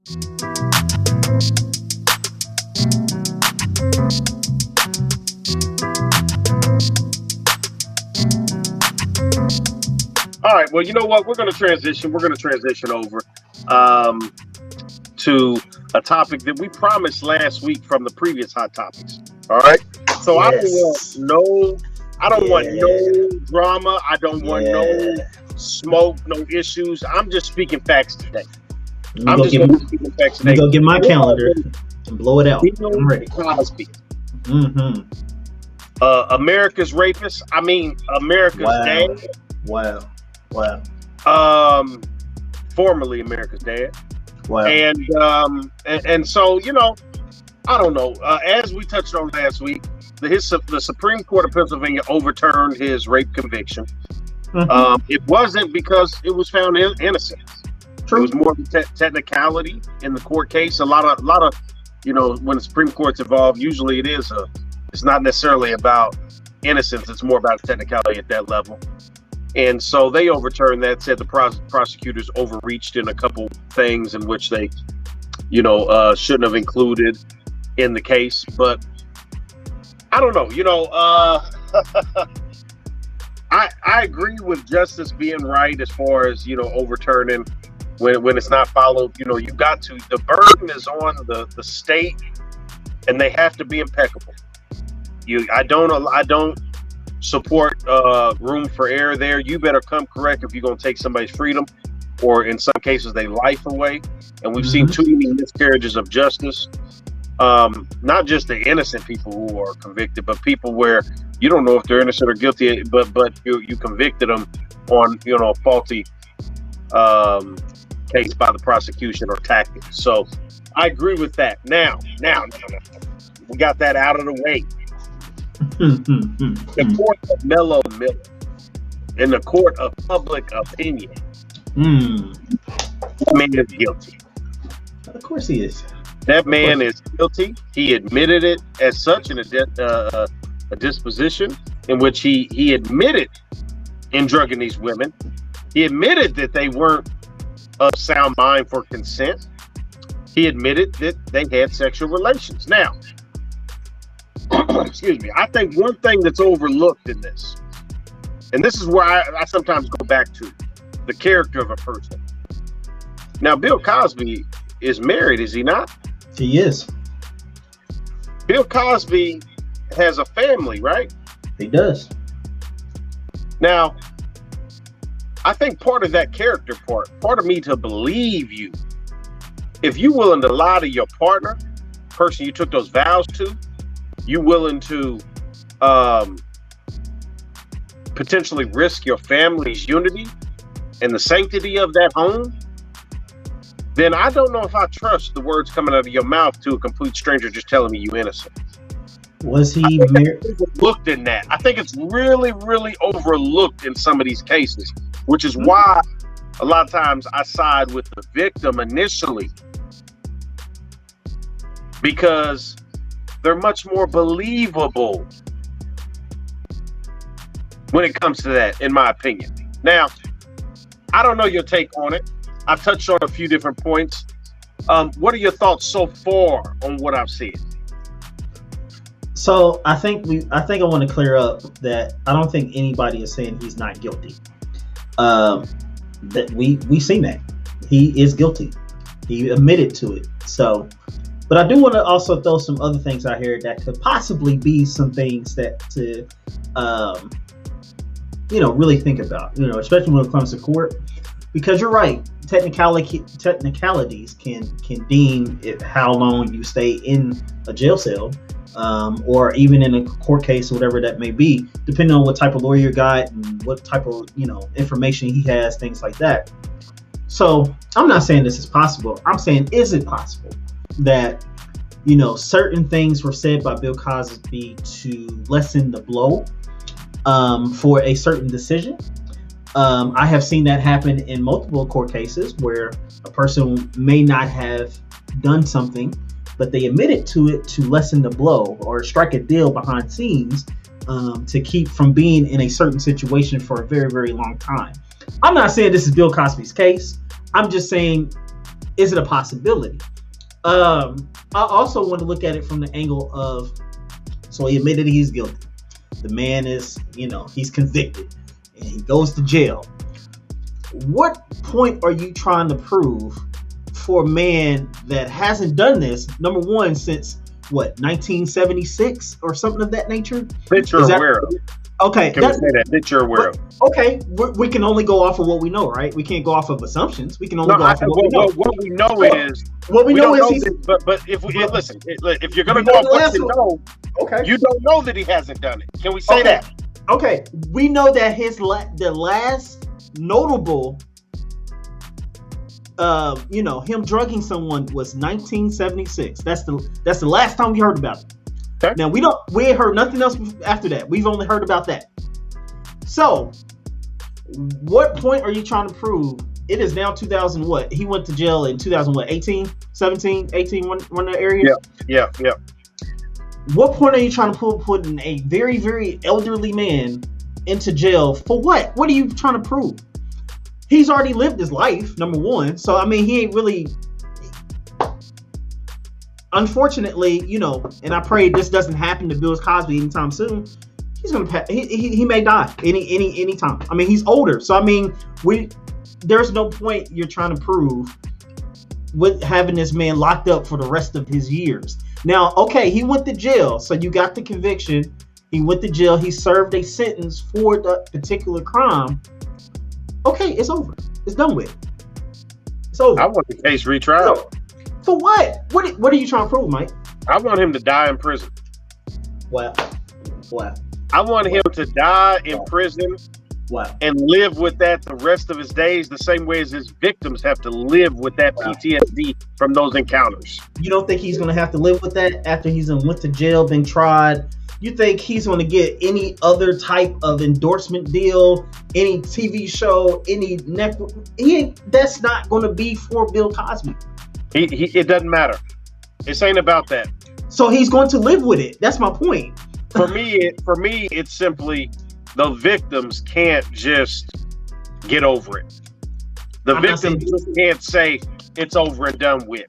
All right. Well, you know what? We're going to transition. We're going to transition over to a topic that we promised last week from the previous hot topics. All right. So Yes. I don't want no drama. I don't want no smoke, no issues. I'm just speaking facts today. Let me go get my calendar and blow it out. Bill I'm ready. Cosby, Mm-hmm. America's rapist. I mean, America's dad. Wow. Formerly America's dad. Wow. And so, you know, I don't know. As we touched on last week, the Supreme Court of Pennsylvania overturned his rape conviction. Mm-hmm. It wasn't because it was found innocent. True. It was more of a technicality in the court case. A lot of, you know, when the Supreme Court's involved, usually it's not necessarily about innocence. It's more about technicality at that level. And so they overturned that, said the prosecutors overreached in a couple things in which they, you know, shouldn't have included in the case. But I don't know, you know, I agree with justice being right as far as, you know, overturning when it's not followed. You know, you got to, the burden is on the state, and they have to be impeccable. I don't support room for error there. You better come correct if you're going to take somebody's freedom, or in some cases, their life away. And we've seen too many miscarriages of justice. Not just the innocent people who are convicted, but people where you don't know if they're innocent or guilty, but you convicted them on, you know, a faulty case by the prosecution or tactics. So I agree with that. Now, we got that out of the way. The court of Mellow Miller, in the court of public opinion, that man is guilty. Of course he is. That man is guilty. He admitted it as such in a disposition in which he admitted in drugging these women. He admitted that they weren't of sound mind for consent. He admitted that they had sexual relations. Now, excuse me, I think one thing that's overlooked in this, and this is where I sometimes go back to, the character of a person. Now, Bill Cosby is married, is he not? He is. Bill Cosby has a family, right? He does. Now, I think part of that character part of me to believe you, if you're willing to lie to your partner, person you took those vows to, you willing to potentially risk your family's unity and the sanctity of that home, then I don't know if I trust the words coming out of your mouth to a complete stranger just telling me you innocent. Was he married? Overlooked in that. I think it's really, really overlooked in some of these cases, which is why a lot of times I side with the victim initially, because they're much more believable when it comes to that, in my opinion. Now, I don't know your take on it. I've touched on a few different points. What are your thoughts so far on what I've said? So I think I want to clear up that I don't think anybody is saying he's not guilty. That we seen that he is guilty. He admitted to it. So, but I do want to also throw some other things out here that could possibly be some things that to really think about. Especially when it comes to court, because you're right. Technicalities can deem it how long you stay in a jail cell, or even in a court case or whatever that may be, depending on what type of lawyer you got and what type of information he has, things like that. So I'm not saying this is possible. I'm saying, is it possible that certain things were said by Bill Cosby to lessen the blow for a certain decision? I have seen that happen in multiple court cases where a person may not have done something, but they admitted to it to lessen the blow or strike a deal behind scenes to keep from being in a certain situation for a very, very long time. I'm not saying this is Bill Cosby's case. I'm just saying is it a possibility? I also want to look at it from the angle of, so he admitted he's guilty. The man is, he's convicted and he goes to jail. What point are you trying to prove for a man that hasn't done this, number one, since what, 1976 or something of that nature? That you're aware of. Okay. Can we say that? That you're aware of. Okay. We can only go off of what we know, right? We can't go off of assumptions. We can only go off of what we know. What we know is... What we know is... But if listen, if you're going to go off what you know, okay, you don't know that he hasn't done it. Can we say that? Okay. We know that the last notable... him drugging someone was 1976. That's the last time we heard about it. Okay. Now we ain't heard nothing else after that. We've only heard about that. So, what point are you trying to prove? It is now 2000 what? He went to jail in 2000 what? 18, 17, 18, one that area? Yeah. What point are you trying to put a very, very elderly man into jail for what? What are you trying to prove? He's already lived his life, number one. So, I mean, he ain't really... Unfortunately, and I pray this doesn't happen to Bill Cosby anytime soon. He's gonna he may die any time. I mean, he's older, so I mean, there's no point you're trying to prove with having this man locked up for the rest of his years. Now, okay, he went to jail, so you got the conviction. He went to jail. He served a sentence for the particular crime. Okay, it's over. It's done with. It's over. I want the case retried. For what? What are you trying to prove, Mike? I want him to die in prison. What? I want him to die in prison. What? And live with that the rest of his days, the same way as his victims have to live with that PTSD from those encounters. You don't think he's going to have to live with that after he's went to jail, been tried? You think he's going to get any other type of endorsement deal, any TV show, any network? That's not going to be for Bill Cosby. It doesn't matter. This ain't about that. So he's going to live with it. That's my point. For me, it's simply the victims can't just get over it. The victims just can't say it's over and done with.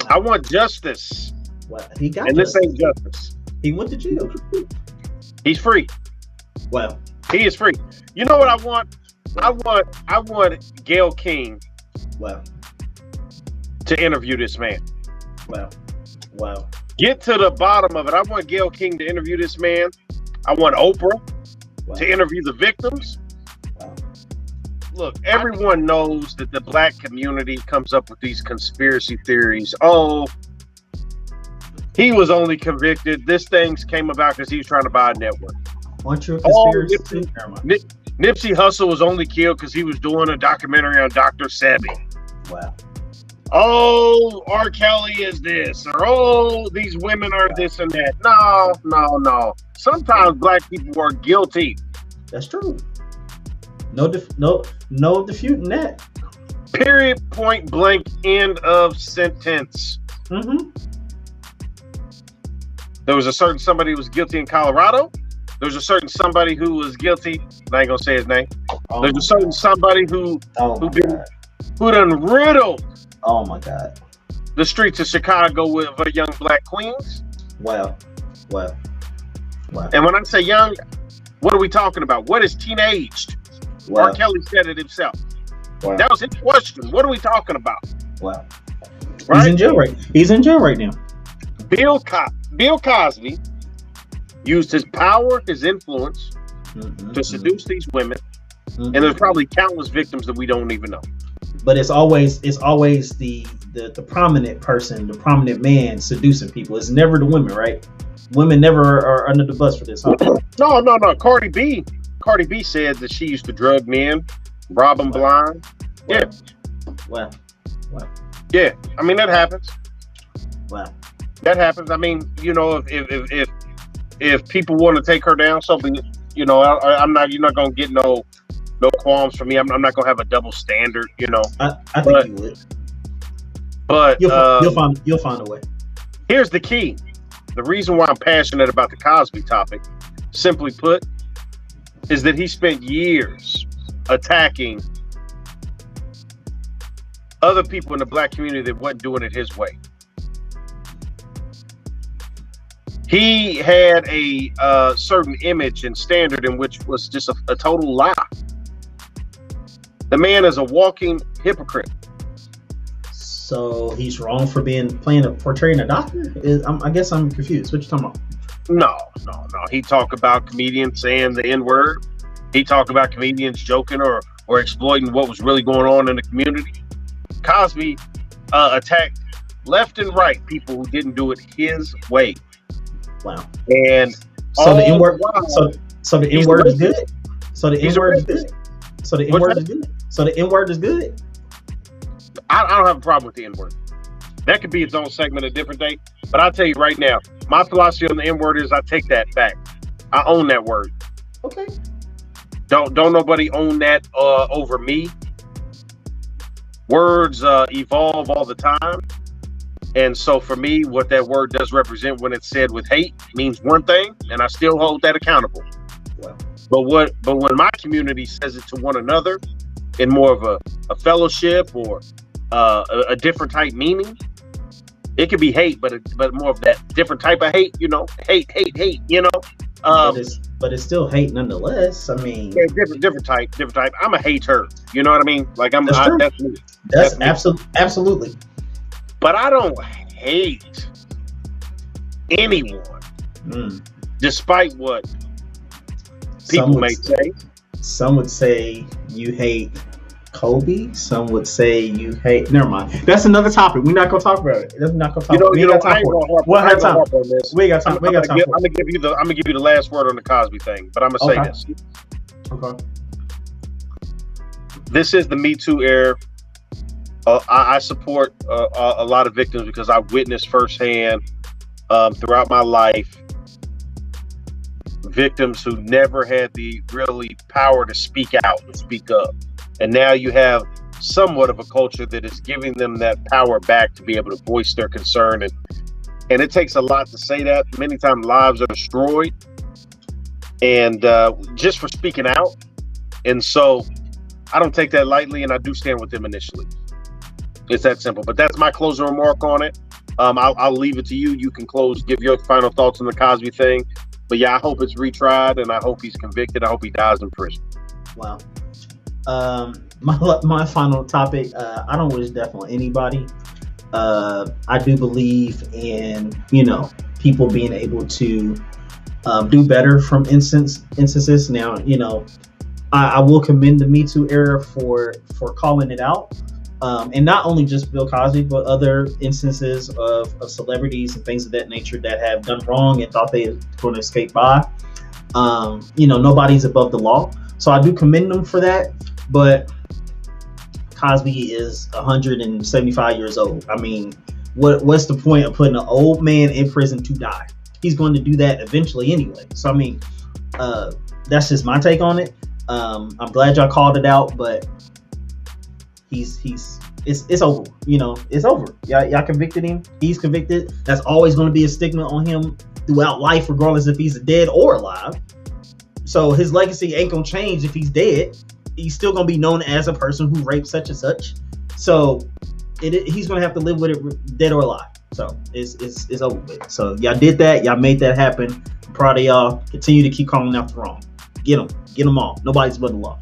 I want justice. Well, he got and this ain't justice. He went to jail. He's free. Well, he is free. You know what I want? I want Gayle King. Well. To interview this man. Wow. Get to the bottom of it. I want Gayle King to interview this man. I want Oprah to interview the victims. Wow. Look, everyone knows that the black community comes up with these conspiracy theories. Oh, he was only convicted. This thing came about because he was trying to buy a network. Aren't you a conspiracy theory? Nipsey Hussle was only killed because he was doing a documentary on Dr. Sebi. Wow. Oh, R. Kelly is this, or oh, these women are this and that. No. Sometimes black people are guilty. That's true. No disputing that. Period. Point blank. End of sentence. Mm-hmm. There was a certain somebody who was guilty in Colorado. There's a certain somebody who was guilty. I ain't gonna say his name. There's a certain somebody who done riddled. Oh my God. The streets of Chicago with young black queens. Wow. And when I say young, what are we talking about? What is teenaged? Wow. R. Kelly said it himself. Wow. That was his question. What are we talking about? Wow. Right? He's in jail right now. Bill Cosby used his power, his influence to seduce these women. And there's probably countless victims that we don't even know. But it's always the prominent person, the prominent man seducing people. It's never the women, right? Women never are under the bus for this, huh? No. Cardi B said that she used to drug men, rob them blind. Wow. Yeah. Wow. Yeah. I mean, that happens. Wow. That happens. I mean, if people want to take her down, something, you're not gonna get no qualms from me. I'm not gonna have a double standard, I think you would. But you'll find a way. Here's the key. The reason why I'm passionate about the Cosby topic, simply put, is that he spent years attacking other people in the black community that wasn't doing it his way. He had a certain image and standard in which was just a total lie. The man is a walking hypocrite. So he's wrong for portraying a doctor? I guess I'm confused. What you talking about? No. He talked about comedians saying the N-word. He talked about comedians joking or exploiting what was really going on in the community. Cosby attacked left and right people who didn't do it his way. Wow. And so the N-word. So the N-word is good. So the N-word is good. So the N-word is good. So the N-word is good. I don't have a problem with the N-word. That could be its own segment a different day. But I'll tell you right now, my philosophy on the N-word is I take that back. I own that word. Okay. Don't nobody own that over me. Words evolve all the time. And so for me, what that word does represent when it's said with hate means one thing, and I still hold that accountable. Wow. But when my community says it to one another in more of a fellowship or a different type meaning, it could be hate, but more of that different type of hate, hate, but it's still hate nonetheless. I mean, yeah, different type. I'm a hater. You know what I mean? Like that's me. That's absolutely. But I don't hate anyone, despite what people may say. Some would say you hate Kobe. Some would say you hate. Never mind. That's another topic. We're not gonna talk about it. We're not gonna talk. We ain't got time for it. We ain't got time. We got time. I'm gonna give you the last word on the Cosby thing. But I'm gonna say this. Okay. This is the Me Too era. I support a lot of victims because I've witnessed firsthand throughout my life victims who never had the really power to speak out and speak up. And now you have somewhat of a culture that is giving them that power back to be able to voice their concern. And it takes a lot to say that. Many times lives are destroyed and just for speaking out. And so I don't take that lightly, and I do stand with them initially. It's that simple. But that's my closing remark on it. I'll leave it to you. You can give your final thoughts on the Cosby thing. But yeah, I hope it's retried, and I hope he's convicted. I hope he dies in prison. Wow. My final topic. I don't wish death on anybody. I do believe in people being able to do better from instances. Now I will commend the Me Too era for calling it out. And not only just Bill Cosby, but other instances of celebrities and things of that nature that have done wrong and thought they were going to escape by. Nobody's above the law. So I do commend them for that. But Cosby is 175 years old. I mean, what's the point of putting an old man in prison to die? He's going to do that eventually anyway. So, I mean, that's just my take on it. I'm glad y'all called it out, but it's over. It's over. Y'all convicted him. He's convicted. That's always going to be a stigma on him throughout life, regardless if he's dead or alive. So his legacy ain't gonna change if he's dead. He's still gonna be known as a person who raped such and such. So he's gonna have to live with it, dead or alive. So it's over with. So y'all did that. Y'all made that happen. I'm proud of y'all. Continue to keep calling out the wrong. Get them all. Nobody's above the law.